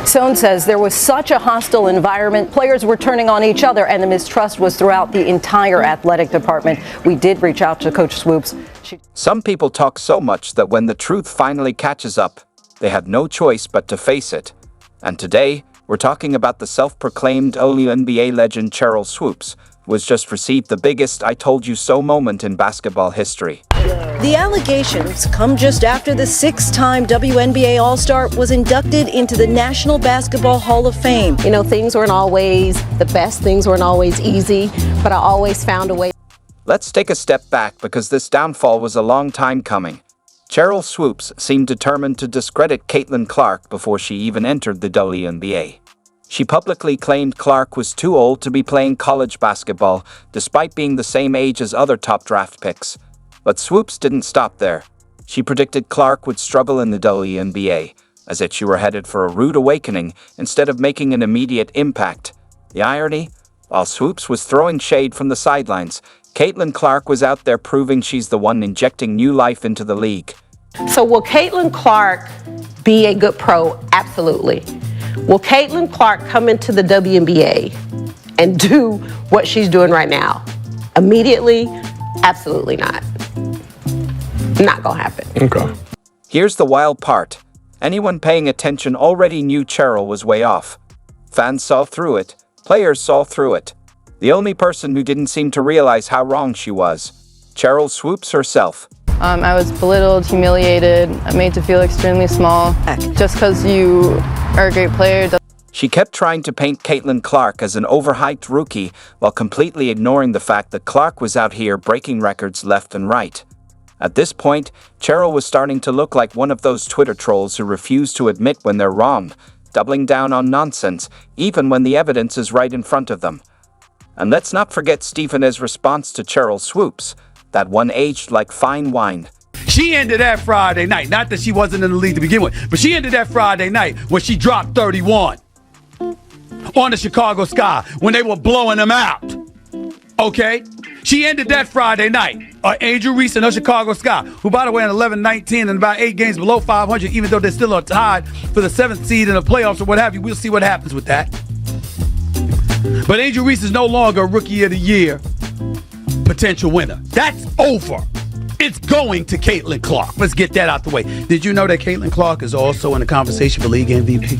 Sohn says there was such a hostile environment, players were turning on each other, and the mistrust was throughout the entire athletic department. We did reach out to Coach Swoopes. Some people talk so much that when the truth finally catches up, they have no choice but to face it. And today, we're talking about the self-proclaimed WNBA legend Sheryl Swoopes, who has just received the biggest "I told you so" moment in basketball history. The allegations come just after the six-time WNBA All-Star was inducted into the National Basketball Hall of Fame. You know, things weren't always the best, things weren't always easy, but I always found a way. Let's take a step back because this downfall was a long time coming. Sheryl Swoopes seemed determined to discredit Caitlin Clark before she even entered the WNBA. She publicly claimed Clark was too old to be playing college basketball, despite being the same age as other top draft picks. But Swoopes didn't stop there. She predicted Clark would struggle in the WNBA, as if she were headed for a rude awakening instead of making an immediate impact. The irony? While Swoopes was throwing shade from the sidelines, Caitlin Clark was out there proving she's the one injecting new life into the league. So will Caitlin Clark be a good pro? Absolutely. Will Caitlin Clark come into the WNBA and do what she's doing right now? Immediately? Absolutely not. Not gonna happen. Okay. Here's the wild part. Anyone paying attention already knew Sheryl was way off. Fans saw through it. Players saw through it. The only person who didn't seem to realize how wrong she was, Sheryl Swoopes herself. I was belittled, humiliated, made to feel extremely small. Just because you are a great player. She kept trying to paint Caitlin Clark as an overhyped rookie while completely ignoring the fact that Clark was out here breaking records left and right. At this point, Sheryl was starting to look like one of those Twitter trolls who refuse to admit when they're wrong, doubling down on nonsense, even when the evidence is right in front of them. And let's not forget Stephen A's response to Sheryl Swoopes, that one aged like fine wine. She ended that Friday night. Not that she wasn't in the league to begin with, but she ended that Friday night when she dropped 31 on the Chicago Sky when they were blowing them out. Okay? She ended that Friday night. Angel Reese and her Chicago Sky, who, by the way, in 11-19 and about 8 games below 500, even though they still are tied for the 7th seed in the playoffs or what have you. We'll see what happens with that. But Angel Reese is no longer a Rookie of the Year potential winner. That's over. It's going to Caitlin Clark. Let's get that out the way. Did you know that Caitlin Clark is also in the conversation for league MVP?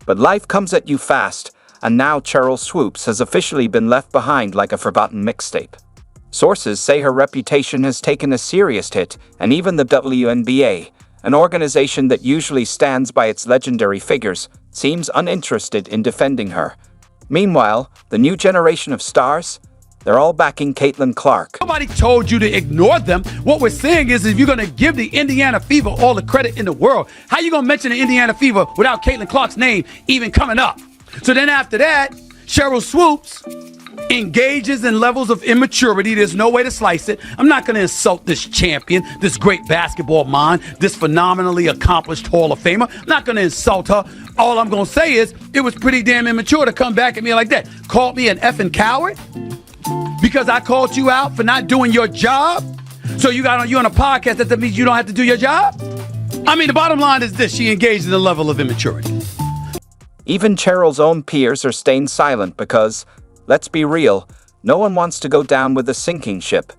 But life comes at you fast, and now Sheryl Swoopes has officially been left behind like a forgotten mixtape. Sources say her reputation has taken a serious hit, and even the WNBA, an organization that usually stands by its legendary figures, seems uninterested in defending her. Meanwhile, the new generation of stars, they're all backing Caitlin Clark. Nobody told you to ignore them. What we're saying is if you're going to give the Indiana Fever all the credit in the world, how you going to mention the Indiana Fever without Caitlin Clark's name even coming up? So then after that, Sheryl Swoopes engages in levels of immaturity. There's no way to slice it. I'm not going to insult this champion, this great basketball mind, this phenomenally accomplished Hall of Famer. I'm not going to insult her. All I'm going to say is it was pretty damn immature to come back at me like that. Called me an effing coward because I called you out for not doing your job. So you on a podcast, that means you don't have to do your job? I mean, the bottom line is this. She engaged in a level of immaturity. Even Cheryl's own peers are staying silent because, let's be real, no one wants to go down with a sinking ship.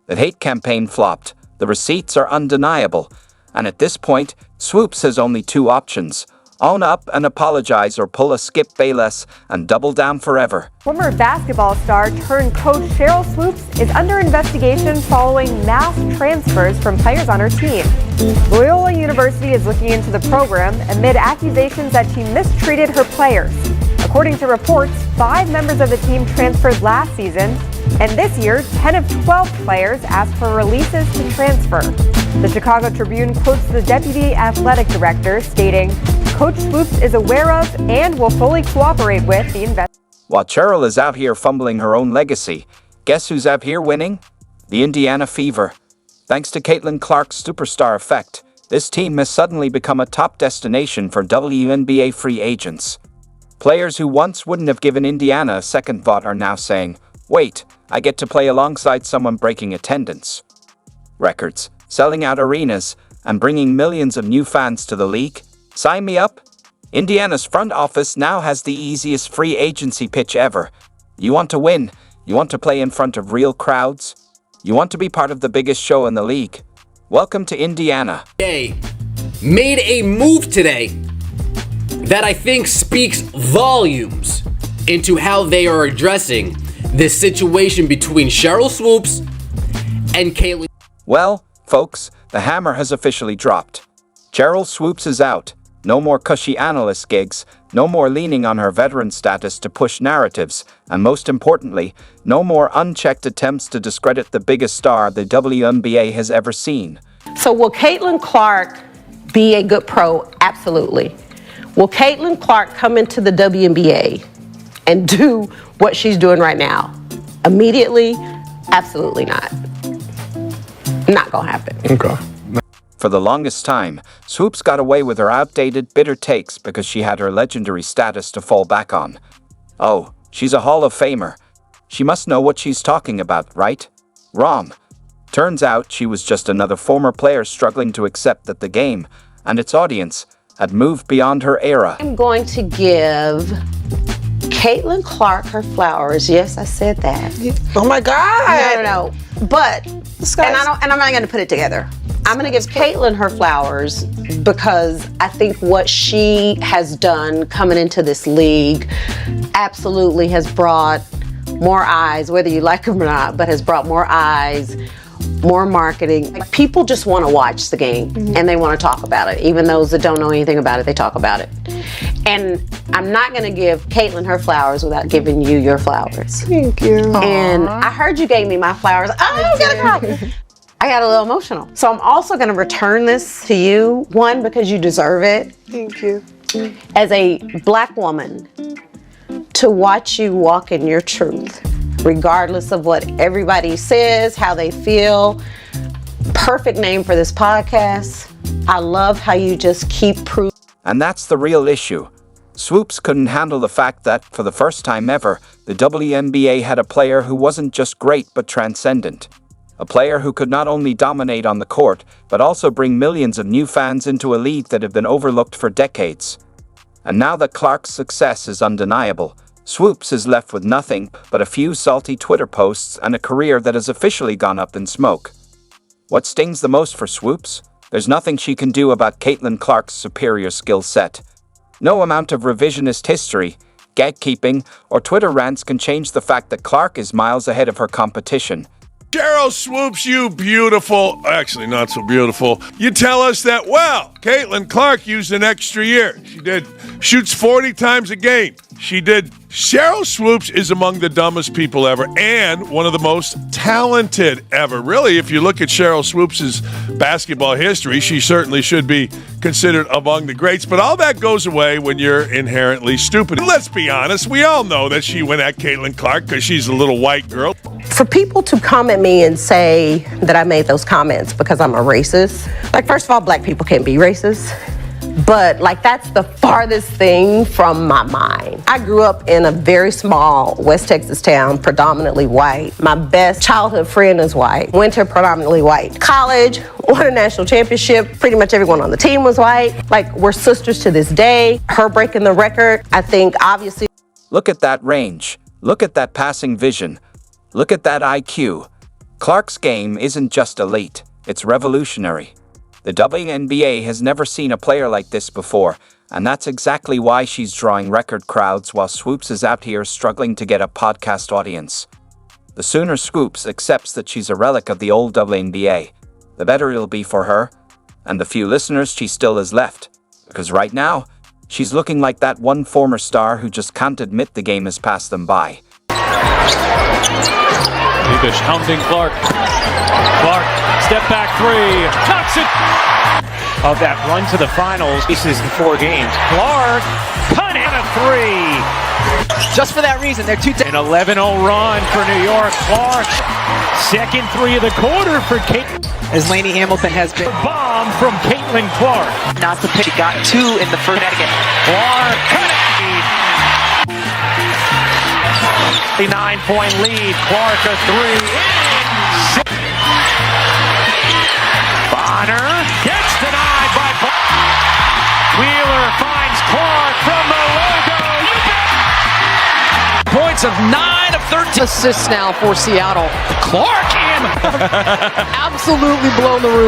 The hate campaign flopped, the receipts are undeniable, and at this point, Swoopes has only two options: own up and apologize, or pull a Skip Bayless and double down forever. Former basketball star turned coach Sheryl Swoopes is under investigation following mass transfers from players on her team. Loyola University is looking into the program amid accusations that she mistreated her players. According to reports, 5 members of the team transferred last season, and this year, 10 of 12 players asked for releases to transfer. The Chicago Tribune quotes the deputy athletic director, stating, "Coach Swoopes is aware of and will fully cooperate with the investigation." While Sheryl is out here fumbling her own legacy, guess who's out here winning? The Indiana Fever. Thanks to Caitlin Clark's superstar effect, this team has suddenly become a top destination for WNBA free agents. Players who once wouldn't have given Indiana a second thought are now saying, wait, I get to play alongside someone breaking attendance records, selling out arenas, and bringing millions of new fans to the league? Sign me up? Indiana's front office now has the easiest free agency pitch ever. You want to win? You want to play in front of real crowds? You want to be part of the biggest show in the league? Welcome to Indiana. Made a move today that I think speaks volumes into how they are addressing this situation between Sheryl Swoopes and Caitlin. Well, folks, the hammer has officially dropped. Sheryl Swoopes is out. No more cushy analyst gigs, no more leaning on her veteran status to push narratives, and most importantly, no more unchecked attempts to discredit the biggest star the WNBA has ever seen. So will Caitlin Clark be a good pro? Absolutely. Will Caitlin Clark come into the WNBA and do what she's doing right now? Immediately? Absolutely not. Not gonna happen. Okay. For the longest time, Swoopes got away with her outdated, bitter takes because she had her legendary status to fall back on. Oh, she's a Hall of Famer. She must know what she's talking about, right? Wrong. Turns out she was just another former player struggling to accept that the game and its audience had moved beyond her era. I'm going to give Caitlin Clark her flowers. Yes, I said that. Oh my God. No. But, and I'm not gonna put it together. I'm gonna give Caitlin her flowers because I think what she has done coming into this league absolutely has brought more eyes, whether you like them or not, but has brought more eyes, more marketing. Like, people just want to watch the game and they want to talk about it. Even those that don't know anything about it, they talk about it. And I'm not going to give Caitlin her flowers without giving you your flowers. Thank you. And I heard you gave me my flowers. Oh, I got a little emotional. So I'm also going to return this to you. One, because you deserve it. Thank you. As a Black woman, to watch you walk in your truth, regardless of what everybody says, how they feel. Perfect name for this podcast. I love how you just keep proving. And that's the real issue. Swoopes couldn't handle the fact that, for the first time ever, the WNBA had a player who wasn't just great but transcendent. A player who could not only dominate on the court, but also bring millions of new fans into a league that had been overlooked for decades. And now that Clark's success is undeniable, Swoopes is left with nothing but a few salty Twitter posts and a career that has officially gone up in smoke. What stings the most for Swoopes? There's nothing she can do about Caitlin Clark's superior skill set. No amount of revisionist history, gatekeeping, or Twitter rants can change the fact that Clark is miles ahead of her competition. Sheryl Swoopes, you beautiful, actually not so beautiful. You tell us that, well, Caitlin Clark used an extra year. She shoots 40 times a game. Sheryl Swoopes is among the dumbest people ever and one of the most talented ever. Really, if you look at Sheryl Swoopes' basketball history, she certainly should be considered among the greats. But all that goes away when you're inherently stupid. Let's be honest, we all know that she went at Caitlin Clark because she's a little white girl. For people to come at me and say that I made those comments because I'm a racist, like, first of all, Black people can't be racist. But, like, that's the farthest thing from my mind. I grew up in a very small West Texas town, predominantly white. My best childhood friend is white. Went to predominantly white college, won a national championship. Pretty much everyone on the team was white. Like, we're sisters to this day. Her breaking the record, I think, obviously. Look at that range. Look at that passing vision. Look at that IQ. Clark's game isn't just elite, it's revolutionary. The WNBA has never seen a player like this before, and that's exactly why she's drawing record crowds while Swoopes is out here struggling to get a podcast audience. The sooner Swoopes accepts that she's a relic of the old WNBA, the better it'll be for her, and the few listeners she still has left. Because right now, she's looking like that one former star who just can't admit the game has passed them by. Levish hounding Clark. Clark, step back three, knocks it! Of that run to the finals, this is in 4 games. Clark, punt and a three! Just for that reason, they're An 11-0 run for New York. Clark, second three of the quarter for Kate. as Lainey Hamilton has been. Bomb from Caitlin Clark. Not the pitch. She got 2 in the first. Clark, cut it! 9-point lead. Clark a 3. Bonner gets denied by Wheeler finds Clark from the logo. You bet. Points of 9 of 13. Assists now for Seattle. Clark in. Absolutely blown the roof.